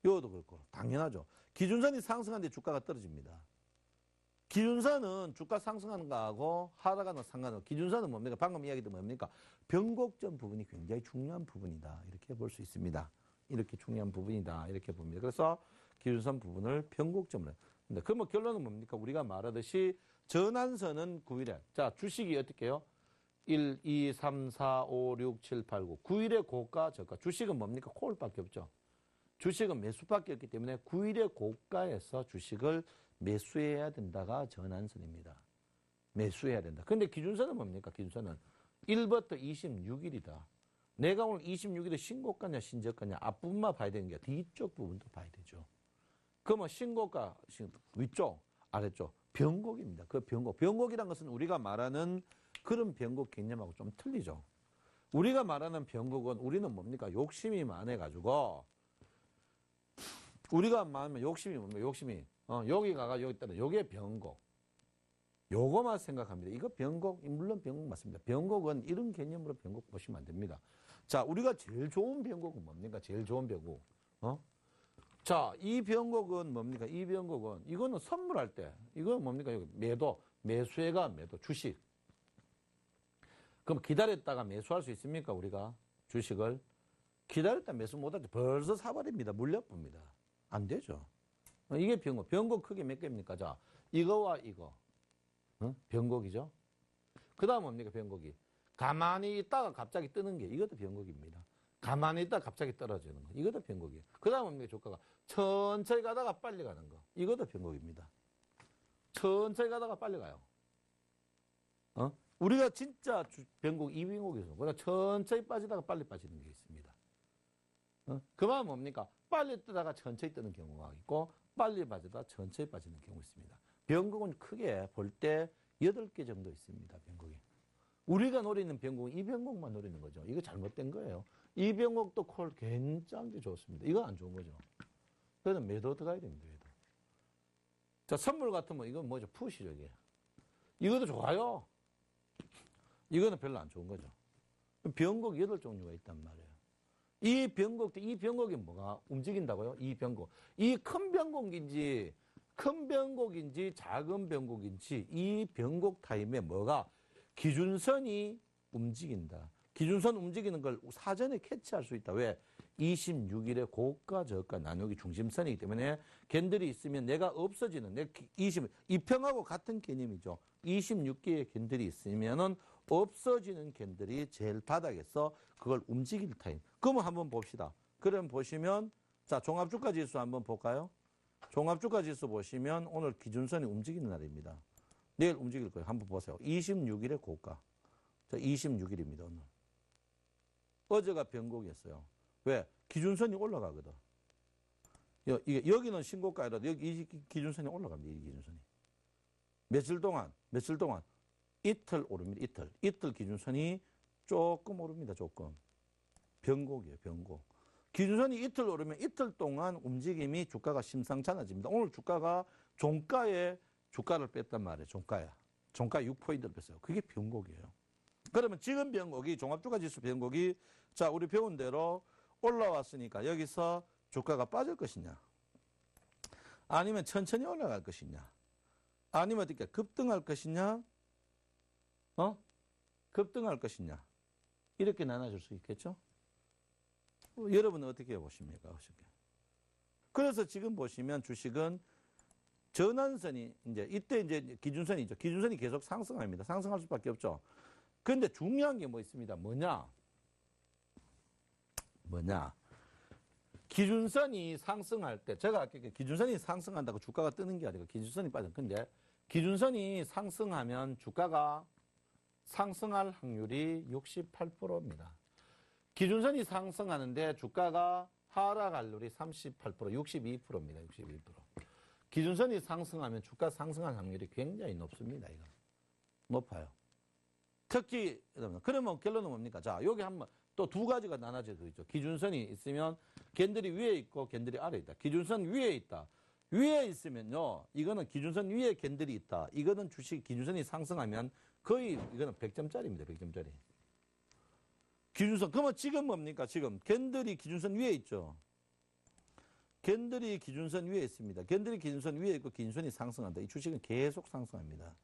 Speaker 1: 이것도 그렇고 당연하죠. 기준선이 상승하는데 주가가 떨어집니다. 기준선은 주가 상승하는 거하고 하락하는 상관없고 기준선은 뭡니까? 방금 이야기도 뭡니까? 변곡점 부분이 굉장히 중요한 부분이다. 이렇게 볼 수 있습니다. 이렇게 중요한 부분이다. 이렇게 봅니다. 그래서 기준선 부분을 변곡점으로. 근데 그러면 결론은 뭡니까? 우리가 말하듯이 전환선은 9일에. 자, 주식이 어떻게 해요? 1, 2, 3, 4, 5, 6, 7, 8, 9. 9일의 고가, 저가. 주식은 뭡니까? 콜밖에 없죠. 주식은 매수밖에 없기 때문에 9일의 고가에서 주식을 매수해야 된다가 전환선입니다. 매수해야 된다. 근데 기준선은 뭡니까? 기준선은 1부터 26일이다. 내가 오늘 26일에 신고가냐 신저가냐 앞부분만 봐야 되는 게 뒤쪽 부분도 봐야 되죠. 그러면 신고가 위쪽 아래쪽 변곡입니다. 그 변곡이란 것은 우리가 말하는 그런 변곡 개념하고 좀 틀리죠. 우리가 말하는 변곡은 우리는 뭡니까? 욕심이 많아가지고 우리가 말하면 욕심이 뭡니까? 욕심이 여기 가가 여기 있다. 요게 변곡. 요거만 생각합니다. 이거 변곡, 물론 변곡 맞습니다. 변곡은 이런 개념으로 변곡 보시면 안 됩니다. 자, 우리가 제일 좋은 변곡은 뭡니까? 제일 좋은 변곡. 자, 이 변곡은 뭡니까? 이 변곡은 이거는 선물할 때, 이건 뭡니까? 여기 매수해가 매도, 주식. 그럼 기다렸다가 매수할 수 있습니까? 우리가 주식을 기다렸다 매수 못하죠. 벌써 사버립니다. 물려봅니다. 안 되죠. 이게 변곡. 변곡 크게 몇 개입니까? 자, 이거와 이거. 변곡이죠. 그 다음 뭡니까? 변곡이. 가만히 있다가 갑자기 뜨는 게 이것도 변곡입니다. 가만히 있다가 갑자기 떨어지는 거. 이것도 변곡이에요. 그 다음 뭡니까? 주가가 천천히 가다가 빨리 가는 거. 이것도 변곡입니다. 천천히 가다가 빨리 가요. 우리가 진짜 변곡, 이 변곡에서 우리가 천천히 빠지다가 빨리 빠지는 게 있습니다. 그만 뭡니까? 빨리 뜨다가 천천히 뜨는 경우가 있고 빨리 빠지다가 천천히 빠지는 경우가 있습니다. 변곡은 크게 볼 때 8개 정도 있습니다. 변곡이. 우리가 노리는 변곡은 이 변곡만 노리는 거죠. 이거 잘못된 거예요. 이 변곡도 콜 굉장히 좋습니다. 이건 안 좋은 거죠. 그래서 매도 들어가야 됩니다. 매도. 자, 선물 같으면 이건 뭐죠? 푸시죠. 이게. 이것도 좋아요. 이거는 별로 안 좋은 거죠. 변곡 8종류가 있단 말이에요. 이 변곡이 뭐가 움직인다고요? 이 변곡. 이 큰 변곡인지 작은 변곡인지 이 변곡 타임에 뭐가 기준선이 움직인다. 기준선 움직이는 걸 사전에 캐치할 수 있다. 왜? 26일에 고가 저가 나누기 중심선이기 때문에 캔들이 있으면 내가 없어지는 2평하고 같은 개념이죠. 26개의 캔들이 있으면은 없어지는 캔들이 제일 바닥에서 그걸 움직일 타임. 그러면 한번 봅시다. 그럼 보시면 자, 종합주가 지수 한번 볼까요? 종합주가 지수 보시면 오늘 기준선이 움직이는 날입니다. 내일 움직일 거예요. 한번 보세요. 26일에 고가. 자, 26일입니다. 오늘. 어제가 변곡이었어요. 왜? 기준선이 올라가거든. 여기는 신고가라도 여기 이 기준선이 올라갑니다. 이 기준선이. 며칠 동안 이틀 오릅니다. 이틀 기준선이 조금 오릅니다. 조금. 변곡이에요. 변곡. 기준선이 이틀 오르면 이틀 동안 움직임이 주가가 심상찮아집니다. 오늘 주가가 종가에 주가를 뺐단 말이에요. 종가야. 종가 6포인트를 뺐어요. 그게 변곡이에요. 그러면 지금 변곡이 종합주가지수 변곡이 자 우리 배운 대로 올라왔으니까 여기서 주가가 빠질 것이냐 아니면 천천히 올라갈 것이냐 아니면 어떻게 급등할 것이냐 급등할 것이냐 이렇게 나눠줄 수 있겠죠. 여러분은 어떻게 보십니까? 그래서 지금 보시면 주식은 전환선이 이제 이때 이제 기준선이죠. 기준선이 계속 상승합니다. 상승할 수밖에 없죠. 그런데 중요한 게 뭐 있습니다. 뭐냐? 기준선이 상승할 때 제가 아까 기준선이 상승한다고 주가가 뜨는 게 아니고 기준선이 빠져. 근데 기준선이 상승하면 주가가 상승할 확률이 68%입니다. 기준선이 상승하는데 주가가 하락할 확률이 38%, 62%입니다. 62%. 기준선이 상승하면 주가 상승할 확률이 굉장히 높습니다. 이거 높아요. 특히 그러면 결론은 뭡니까? 자, 여기 한번 또 두 가지가 나눠져도 있죠. 기준선이 있으면 캔들이 위에 있고 캔들이 아래에 있다. 기준선 위에 있다. 위에 있으면요. 이거는 기준선 위에 캔들이 있다. 이거는 주식 기준선이 상승하면 거의 이거는 100점짜리입니다. 100점짜리. 기준선. 그러면 지금 뭡니까? 지금 캔들이 기준선 위에 있죠. 캔들이 기준선 위에 있습니다. 캔들이 기준선 위에 있고 기준선이 상승한다. 이 주식은 계속 상승합니다.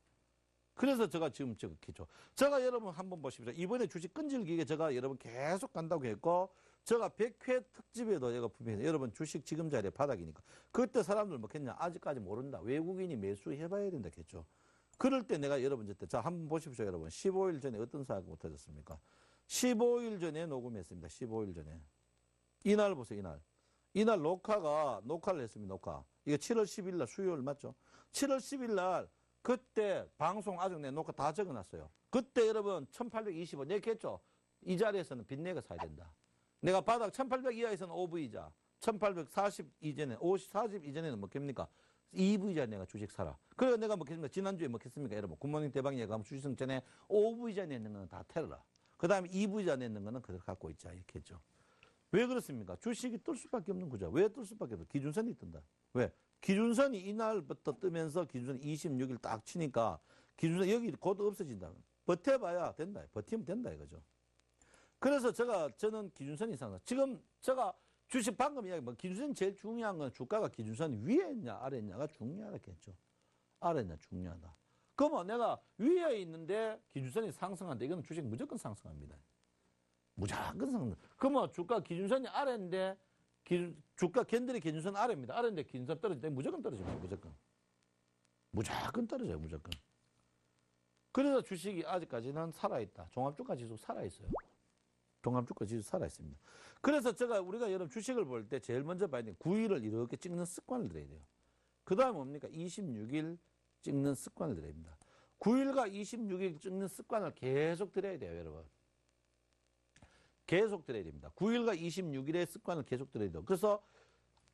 Speaker 1: 그래서 제가 지금 저렇게죠. 제가 여러분 한번 보십시오. 이번에 주식 끈질기게 제가 여러분 계속 간다고 했고 제가 100회 특집에도 제가 분명히 여러분 주식 지금 자리에 바닥이니까 그때 사람들 뭐겠냐 아직까지 모른다. 외국인이 매수해봐야 된다 했죠. 그럴 때 내가 여러분 자 한번 보십시오. 여러분 15일 전에 어떤 사고가 터졌습니까? 15일 전에 녹음했습니다. 15일 전에. 이날 보세요. 이날 녹화를 했습니다. 녹화. 이거 7월 10일 날 수요일 맞죠? 7월 10일 날 그때 방송 아직 내 녹화 다 적어놨어요. 그때 여러분 1825 내가 했죠? 이 자리에서는 빚내가 사야 된다. 내가 바닥 1800 이하에서는 OV이자 1840 이전에 40 이전에는 뭐겠습니까? EV자 내가 주식 사라. 그래서 내가 먹겠습니까? 지난주에 먹겠습니까? 여러분 굿모닝 대박이에 가면 주식 전에 OV자 내는 거는 다 테러라. 그 다음에 EV자 내는 거는 그대로 갖고 있자 이렇게 했죠. 왜 그렇습니까? 주식이 뜰 수밖에 없는 거죠. 왜 뜰 수밖에 없어? 기준선이 뜬다. 왜? 기준선이 이날부터 뜨면서 기준선 26일 딱 치니까 기준선 여기 곧 없어진다. 버텨봐야 된다. 버티면 된다 이거죠. 그래서 저는 기준선 이상. 지금 제가 주식 방금 이야기 기준선이 제일 중요한 건 주가가 기준선 위에 있냐 아래에 있냐가 중요하겠죠. 아래에 있냐 중요하다. 그러면 내가 위에 있는데 기준선이 상승한다. 이건 주식 무조건 상승합니다. 무조건 상승. 그러면 주가 기준선이 아래인데 주가 캔들이 기준선 아래입니다. 아래인데 기준선 떨어질 때 무조건 떨어집니다. 무조건 떨어져요. 무조건. 그래서 주식이 아직까지는 살아있다. 종합주가지수 살아있어요. 종합주가지수 살아있습니다. 그래서 우리가 여러분 주식을 볼 때 제일 먼저 봐야 돼요. 9일을 이렇게 찍는 습관을 들여야 돼요. 그 다음에 뭡니까? 26일 찍는 습관을 들여야 됩니다. 9일과 26일 찍는 습관을 계속 들여야 돼요. 여러분. 계속 들어야 됩니다. 9일과 26일의 습관을 계속 들어야 돼요. 그래서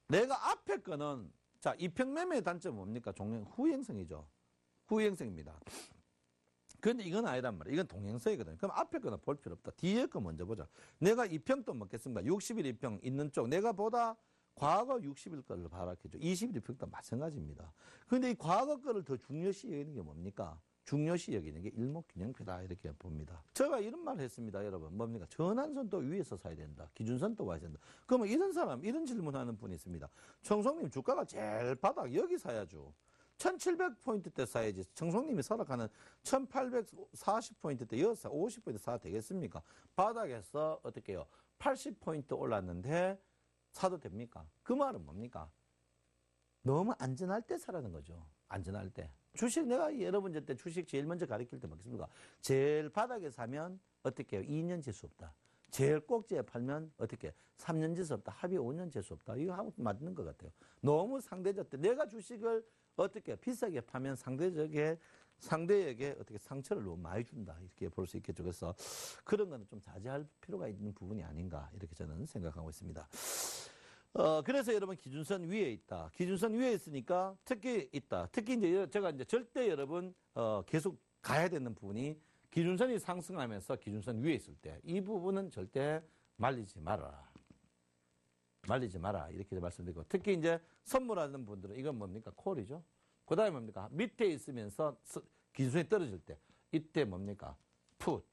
Speaker 1: 내가 앞에 거는 자 이평매매의 단점은 뭡니까? 후행성이죠. 후행성입니다. 그런데 이건 아니란 말이에요. 이건 동행성이거든요. 그럼 앞에 거는 볼 필요 없다. 뒤에 거 먼저 보자. 내가 이평도 먹겠습니까? 60일 이평 있는 쪽 내가 보다 과거 60일 거를 바라겠죠. 20일 이평도 마찬가지입니다. 그런데 이 과거 거를 더 중요시 여기는 게 뭡니까? 중요시 여기는 게 일목균형표다 이렇게 봅니다. 제가 이런 말을 했습니다. 여러분 뭡니까? 전환선도 위에서 사야 된다. 기준선도 와야 된다. 그러면 이런 질문하는 분이 있습니다. 청송님 주가가 제일 바닥 여기 사야죠. 1700포인트 때 사야지. 청송님이 설악하는 1840포인트 때 여기서 50포인트 사야 되겠습니까? 바닥에서 어떻게 해요? 80포인트 올랐는데 사도 됩니까? 그 말은 뭡니까? 너무 안전할 때 사라는 거죠. 안전할 때. 주식 내가 여러분 때 주식 제일 먼저 가르칠 때 뭐겠습니까? 제일 바닥에 사면 어떻게 해요? 2년 재수 없다. 제일 꼭지에 팔면 어떻게 해요? 3년 재수 없다. 합의 5년 재수 없다. 이거 하고 맞는 것 같아요. 너무 상대적 때 내가 주식을 어떻게 해요? 비싸게 파면 상대에게 어떻게 상처를 너무 많이 준다. 이렇게 볼 수 있겠죠. 그래서 그런 거는 좀 자제할 필요가 있는 부분이 아닌가 이렇게 저는 생각하고 있습니다. 그래서 여러분 기준선 위에 있다. 기준선 위에 있으니까 특히 있다. 특히 이제 제가 이제 절대 여러분 계속 가야 되는 부분이 기준선이 상승하면서 기준선 위에 있을 때 이 부분은 절대 말리지 마라. 말리지 마라. 이렇게 말씀드리고 특히 이제 선물하는 분들은 이건 뭡니까? 콜이죠. 그 다음에 뭡니까? 밑에 있으면서 기준선이 떨어질 때 이때 뭡니까? 풋.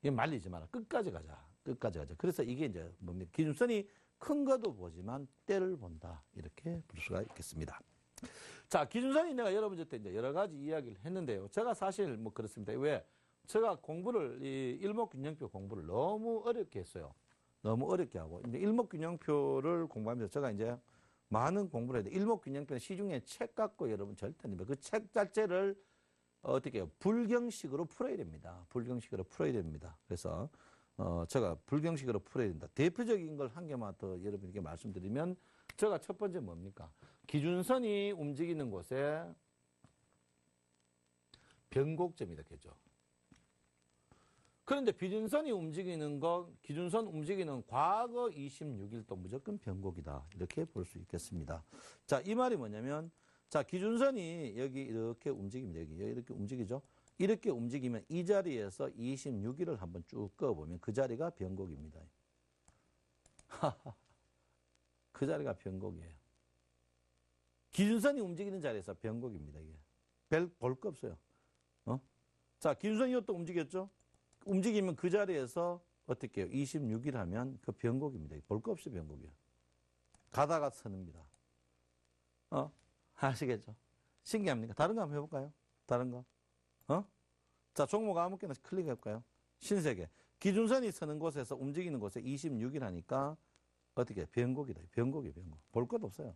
Speaker 1: 이거 말리지 마라. 끝까지 가자. 끝까지 가자. 그래서 이게 이제 뭡니까? 기준선이 큰 것도 보지만 때를 본다. 이렇게 볼 수가 있겠습니다. 자, 기준선이 내가 여러분한테 이제 여러 가지 이야기를 했는데요. 제가 사실 뭐 그렇습니다. 왜? 제가 공부를, 이 일목균형표 공부를 너무 어렵게 했어요. 너무 어렵게 하고. 이제 일목균형표를 공부하면서 제가 이제 많은 공부를 해야 돼. 일목균형표는 시중에 책 갖고 여러분 절대 안 됩니다. 그 책 자체를 어떻게 해요? 불경식으로 풀어야 됩니다. 불경식으로 풀어야 됩니다. 그래서, 제가 불경식으로 풀어야 된다. 대표적인 걸 한 개만 더 여러분에게 말씀드리면, 제가 첫 번째 뭡니까? 기준선이 움직이는 곳에 변곡점이 되겠죠. 그런데 기준선이 움직이는 것, 기준선 움직이는 과거 26일도 무조건 변곡이다. 이렇게 볼 수 있겠습니다. 자, 이 말이 뭐냐면, 자, 기준선이 여기 이렇게 움직입니다. 여기 이렇게 움직이죠. 이렇게 움직이면 이 자리에서 26일을 한번 쭉 꺼보면 그 자리가 변곡입니다. 그 자리가 변곡이에요. 기준선이 움직이는 자리에서 변곡입니다. 이게 별 볼 거 없어요. 자, 기준선이 또 움직였죠. 움직이면 그 자리에서 어떻게 해요? 26일 하면 그 변곡입니다. 볼 거 없이 변곡이에요. 가다가 서는입니다. 아시겠죠? 신기합니까? 다른 거 한번 해볼까요? 다른 거. 자, 종목 아무 개나 클릭해볼까요? 신세계. 기준선이 서는 곳에서 움직이는 곳에 26일 하니까 어떻게 변곡이다. 변곡이에요. 변곡. 볼 것도 없어요.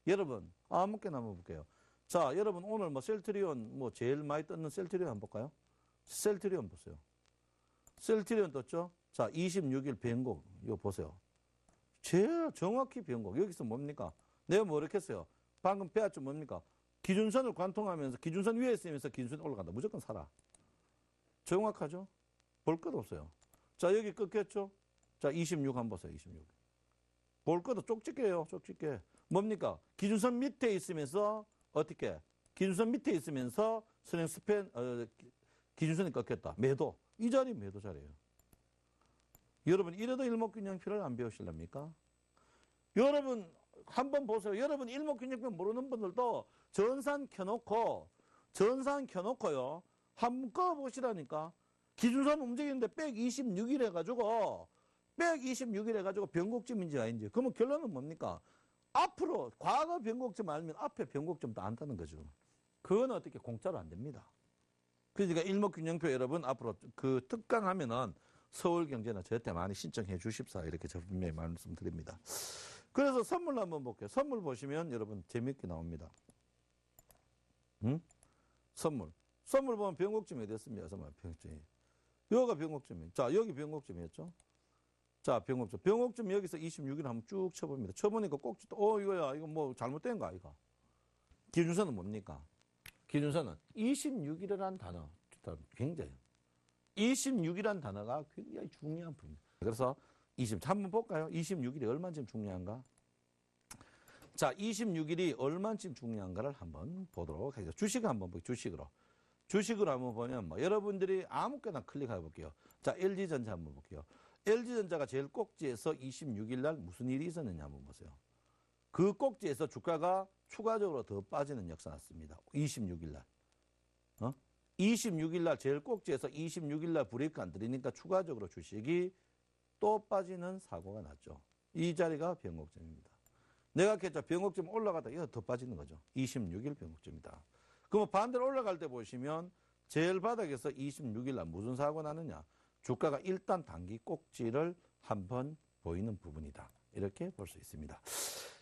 Speaker 1: 여러분 아무 개나 한번 볼게요. 자, 여러분 오늘 뭐 셀트리온 뭐 제일 많이 떴는 셀트리온 한번 볼까요? 셀트리온 보세요. 셀트리온 떴죠? 자, 26일 변곡 이거 보세요. 제일 정확히 변곡. 여기서 뭡니까? 내가 뭐 이렇게 했어요. 방금 배웠죠? 뭡니까? 기준선을 관통하면서 기준선 위에 있으면서 기준선이 올라간다. 무조건 살아. 정확하죠? 볼 것도 없어요. 자, 여기 끊겼죠? 자, 26 한번 보세요. 26. 볼 것도 쪽집게예요. 쪽집게. 뭡니까? 기준선 밑에 있으면서 어떻게? 기준선 밑에 있으면서 선행 스팬 기준선이 꺾였다. 매도. 이 자리 매도 자리예요. 여러분 이래도 일목균형표를 안 배우실랍니까? 여러분 한번 보세요. 여러분 일목균형표 모르는 분들도 전산 켜놓고요. 한번 꺼보시라니까. 기준선 움직이는데 126일 해가지고 126일 해가지고 변곡점인지 아닌지. 그러면 결론은 뭡니까? 앞으로 과거 변곡점 알면 앞에 변곡점도 안다는 거죠. 그건 어떻게 공짜로 안 됩니다. 그러니까 일목균형표 여러분 앞으로 그 특강하면은 서울경제나 저한테 많이 신청해 주십사 이렇게 저 분명히 말씀드립니다. 그래서 선물 한번 볼게요. 선물 보시면 여러분 재밌게 나옵니다. 선물 보면 변곡점이 됐습니다. 변곡점이. 여기가 변곡점이에요. 자, 여기 변곡점이었죠. 자, 변곡점 여기서 26일 한번 쭉 쳐봅니다. 쳐보니까 꼭지도 이거야 이거 뭐 잘못된 거 아이가. 기준선은 뭡니까? 기준선은 26일이라는 단어 굉장히 26이라는 단어가 굉장히 중요한 부분입니다. 그래서 한번 볼까요? 26일이 얼마쯤 중요한가? 자, 26일이 얼마쯤 중요한가를 한번 보도록 하겠습니다. 주식을 한번 볼게요. 주식으로 한번 보면 뭐 여러분들이 아무거나 클릭해 볼게요. 자, LG전자 한번 볼게요. LG전자가 제일 꼭지에서 26일 날 무슨 일이 있었느냐 한번 보세요. 그 꼭지에서 주가가 추가적으로 더 빠지는 역사 났습니다. 26일 날. 26일 날 제일 꼭지에서 26일 날 브레이크 안 들이니까 추가적으로 주식이 또 빠지는 사고가 났죠. 이 자리가 변곡점입니다. 내가 했죠. 변곡점 올라가다 이거 더 빠지는 거죠. 26일 변곡점이다. 그럼 반대로 올라갈 때 보시면 제일 바닥에서 26일 날 무슨 사고 나느냐. 주가가 일단 단기 꼭지를 한번 보이는 부분이다. 이렇게 볼 수 있습니다.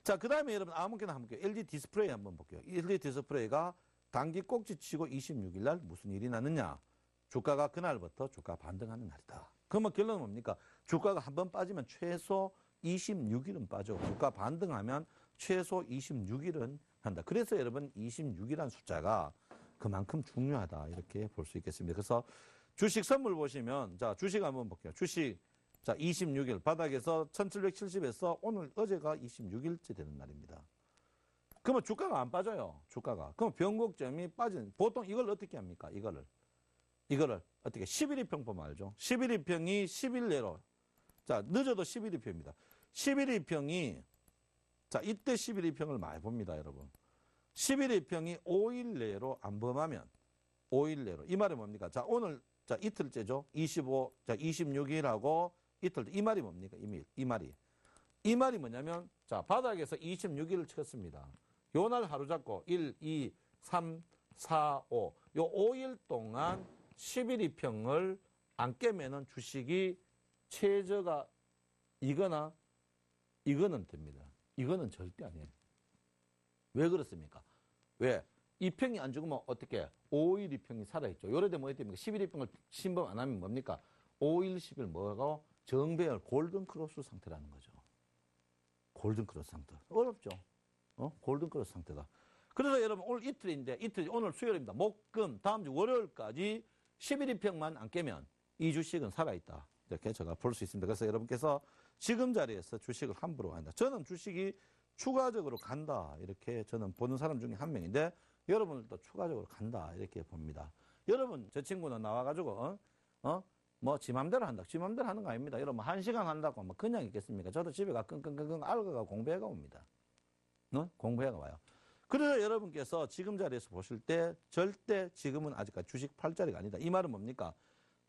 Speaker 1: 자, 그 다음에 여러분 아무거나 한번 볼게요. LG 디스플레이 한번 볼게요. LG 디스플레이가 단기 꼭지 치고 26일 날 무슨 일이 나느냐. 주가가 그날부터 주가 반등하는 날이다. 그러면 결론은 뭡니까? 주가가 한번 빠지면 최소 26일은 빠져. 주가 반등하면 최소 26일은 한다. 그래서 여러분 26이라는 숫자가 그만큼 중요하다. 이렇게 볼 수 있겠습니다. 그래서 주식 선물 보시면 자, 주식 한번 볼게요. 주식 자, 26일 바닥에서 1770에서 오늘 어제가 26일째 되는 날입니다. 그러면 주가가 안 빠져요. 주가가. 그럼 변곡점이 빠지는 보통 이걸 어떻게 합니까? 이거를 어떻게 11일평 보면 알죠? 11일평이 10일 내로 자, 늦어도 11일평입니다. 11일평이 자, 이때 11일평을 많이 봅니다, 여러분. 11일평이 5일 내로 안 범하면 5일 내로. 이 말이 뭡니까? 자, 오늘 자 이틀째죠. 25, 자 26일하고 이틀. 이 말이 뭡니까? 이 말이 뭐냐면 자, 바닥에서 26일을 쳤습니다. 요 날 하루 잡고 1, 2, 3, 4, 5. 요 5일 동안 11일평을 안 깨면은 주식이 최저가 이거는 됩니다. 이거는 절대 아니에요. 왜 그렇습니까? 왜? 이 평이 안 죽으면 어떻게? 5일 2평이 살아있죠. 요래 되면 어떻게 됩니까? 11일 평을 신범 안 하면 뭡니까? 5일 10일 뭐라고? 정배열 골든 크로스 상태라는 거죠. 골든 크로스 상태. 어렵죠? 골든 크로스 상태다. 그래서 여러분 오늘 이틀인데 오늘 수요일입니다. 목, 금, 다음 주 월요일까지 11일 평만 안 깨면 이 주식은 살아있다. 이렇게 제가 볼 수 있습니다. 그래서 여러분께서 지금 자리에서 주식을 함부로 한다. 저는 주식이 추가적으로 간다. 이렇게 저는 보는 사람 중에 한 명인데 여러분들도 추가적으로 간다. 이렇게 봅니다. 여러분, 저 친구는 나와가지고, 뭐, 지 맘대로 한다. 지 맘대로 하는 거 아닙니다. 여러분, 1시간 한다고 뭐 그냥 있겠습니까? 저도 집에 가 끙끙끙끙 앓아가 공부해가 옵니다. 공부해가 와요. 그래서 여러분께서 지금 자리에서 보실 때 절대 지금은 아직까지 주식 팔 자리가 아니다. 이 말은 뭡니까?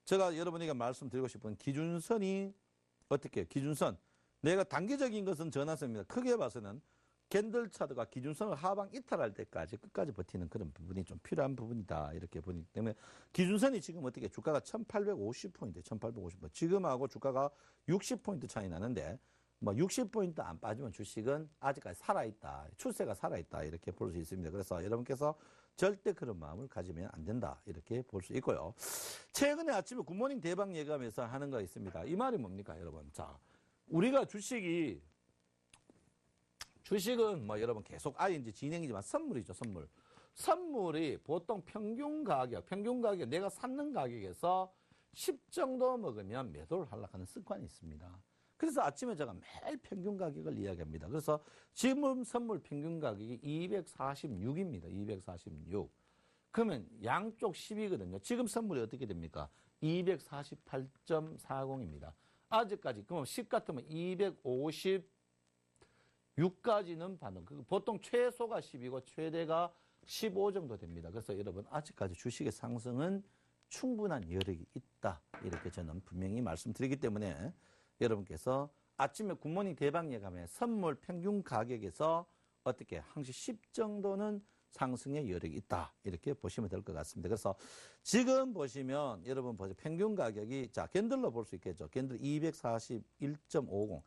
Speaker 1: 제가 여러분에게 말씀드리고 싶은 기준선이 어떻게 해요? 기준선. 내가 단기적인 것은 전환선입니다. 크게 봐서는 캔들 차트가 기준선을 하방 이탈할 때까지 끝까지 버티는 그런 부분이 좀 필요한 부분이다. 이렇게 보기 때문에 기준선이 지금 어떻게 주가가 1850포인트, 1850포인트. 지금하고 주가가 60포인트 차이 나는데 뭐 60포인트 안 빠지면 주식은 아직까지 살아있다. 추세가 살아있다. 이렇게 볼 수 있습니다. 그래서 여러분께서 절대 그런 마음을 가지면 안 된다. 이렇게 볼 수 있고요. 최근에 아침에 굿모닝 대박 예감에서 하는 거 있습니다. 이 말이 뭡니까, 여러분? 자, 우리가 주식은 뭐 여러분 계속 ING 진행이지만 선물이죠, 선물. 선물이 보통 평균 가격 내가 샀는 가격에서 10 정도 먹으면 매도를 하려고 하는 습관이 있습니다. 그래서 아침에 제가 매일 평균 가격을 이야기합니다. 그래서 지금 선물 평균 가격이 246입니다. 246. 그러면 양쪽 10이거든요. 지금 선물이 어떻게 됩니까? 248.40입니다. 아직까지 그러면 10 같으면 256까지는 반응. 보통 최소가 10이고 최대가 15 정도 됩니다. 그래서 여러분 아직까지 주식의 상승은 충분한 여력이 있다. 이렇게 저는 분명히 말씀드리기 때문에 여러분께서 아침에 굿모닝 대박 예감에 선물 평균 가격에서 어떻게 항시 10 정도는 상승의 여력이 있다. 이렇게 보시면 될 것 같습니다. 그래서 지금 보시면 여러분 보세요. 평균 가격이 자 캔들로 볼 수 있겠죠. 캔들 241.50.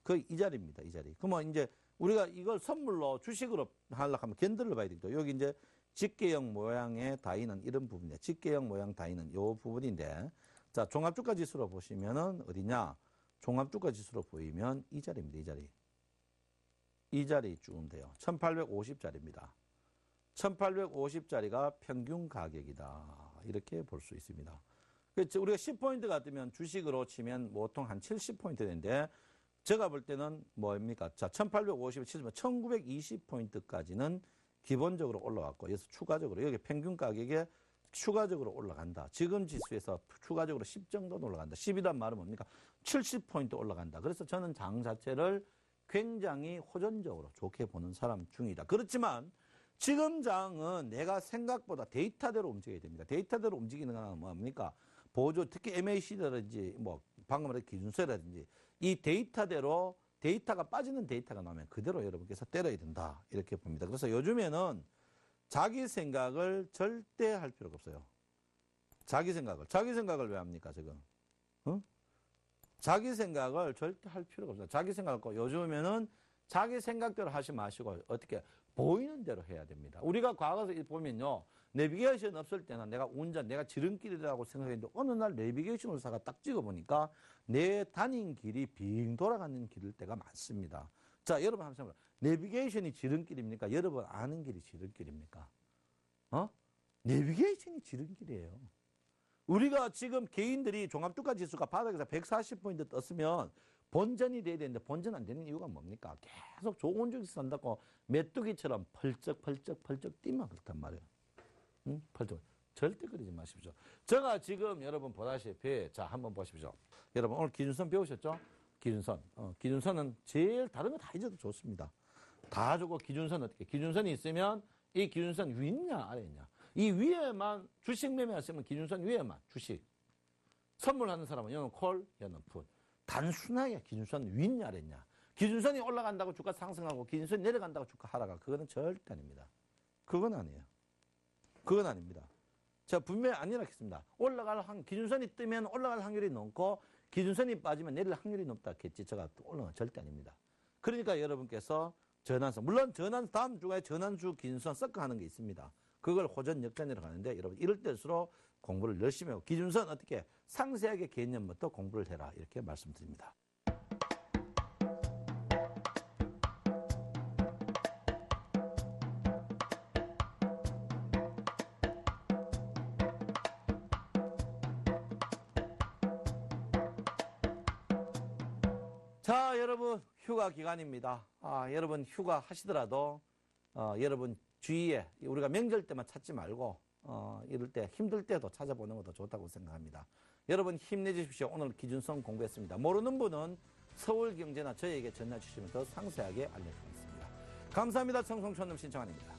Speaker 1: 거의 이 자리입니다. 이 자리. 그러면 이제 우리가 이걸 선물로 주식으로 하려고 하면 캔들로 봐야 되겠죠. 여기 이제 직계형 모양의 다이는 이런 부분이에요. 직계형 모양 다이는 이 부분인데 자 종합주가 지수로 보시면은 어디냐? 종합주가 지수로 보이면 이 자리입니다. 이 자리. 이 자리 쭉 돼요. 1850짜리입니다. 1850짜리가 평균 가격이다. 이렇게 볼 수 있습니다. 그렇죠. 우리가 10포인트 같으면 주식으로 치면 보통 한 70포인트 되는데 제가 볼 때는 뭡니까? 자, 1850을 치면 1920포인트까지는 기본적으로 올라왔고 그래서 추가적으로 여기 평균 가격에 추가적으로 올라간다. 지금 지수에서 추가적으로 10 정도는 올라간다. 10이란 말은 뭡니까? 70포인트 올라간다. 그래서 저는 장 자체를 굉장히 호전적으로 좋게 보는 사람 중이다. 그렇지만 지금 장은 내가 생각보다 데이터대로 움직여야 됩니다. 데이터대로 움직이는 건 뭡니까? 보조, 특히 MAC라든지 뭐 방금 말한 기준세라든지 이 데이터대로 데이터가 빠지는 데이터가 나오면 그대로 여러분께서 때려야 된다. 이렇게 봅니다. 그래서 요즘에는 자기 생각을 절대 할 필요가 없어요. 자기 생각을 왜 합니까, 지금? 자기 생각을 절대 할 필요가 없어요. 자기 생각을 요즘에는 자기 생각대로 하지 마시고 어떻게 보이는 대로 해야 됩니다. 우리가 과거에서 보면요. 내비게이션 없을 때는 내가 지름길이라고 생각했는데 어느 날 내비게이션 의사가 딱 찍어보니까 내 다닌 길이 빙 돌아가는 길일 때가 많습니다. 자, 여러분 한번 생각해보세요. 내비게이션이 지름길입니까? 여러분 아는 길이 지름길입니까? 내비게이션이 지름길이에요. 우리가 지금 개인들이 종합주가 지수가 바닥에서 140포인트 떴으면 본전이 돼야 되는데 본전 안 되는 이유가 뭡니까? 계속 좋은 주식 산다고 메뚜기처럼 펄쩍 뛰면 그렇단 말이에요. 펄쩍. 절대 그러지 마십시오. 제가 지금 여러분 보다시피 자 한번 보십시오. 여러분 오늘 기준선 배우셨죠? 기준선. 기준선은 제일 다른 거 다 잊어도 좋습니다. 다 주고 기준선 어떻게? 기준선이 있으면 이 기준선 위냐 아래냐. 이 위에만 주식 매매하시면 기준선 위에만 주식. 선물하는 사람은 얘는 콜, 얘는 풋. 단순하게 기준선 위냐 아래냐. 기준선이 올라간다고 주가 상승하고 기준선이 내려간다고 주가 하락하. 그거는 절대 아닙니다. 그건 아니에요. 그건 아닙니다. 제가 분명히 아니라 했습니다. 기준선이 뜨면 올라갈 확률이 높고 기준선이 빠지면 내릴 확률이 높다 했지. 제가 올라간 절대 아닙니다. 그러니까 여러분께서 전환선, 물론 다음 주에 전환주 기준선 섞어하는 게 있습니다. 그걸 호전 역전이라고 하는데 여러분 이럴 때일수록 공부를 열심히 하고 기준선 어떻게 상세하게 개념부터 공부를 해라 이렇게 말씀드립니다. 자, 여러분 휴가 기간입니다. 여러분 휴가 하시더라도 여러분 주위에 우리가 명절 때만 찾지 말고 이럴 때 힘들 때도 찾아보는 것도 좋다고 생각합니다. 여러분 힘내주십시오. 오늘 기준선 공부했습니다. 모르는 분은 서울경제나 저에게 전화 주시면 더 상세하게 알려드리겠습니다. 감사합니다. 청송촌놈 신청환입니다.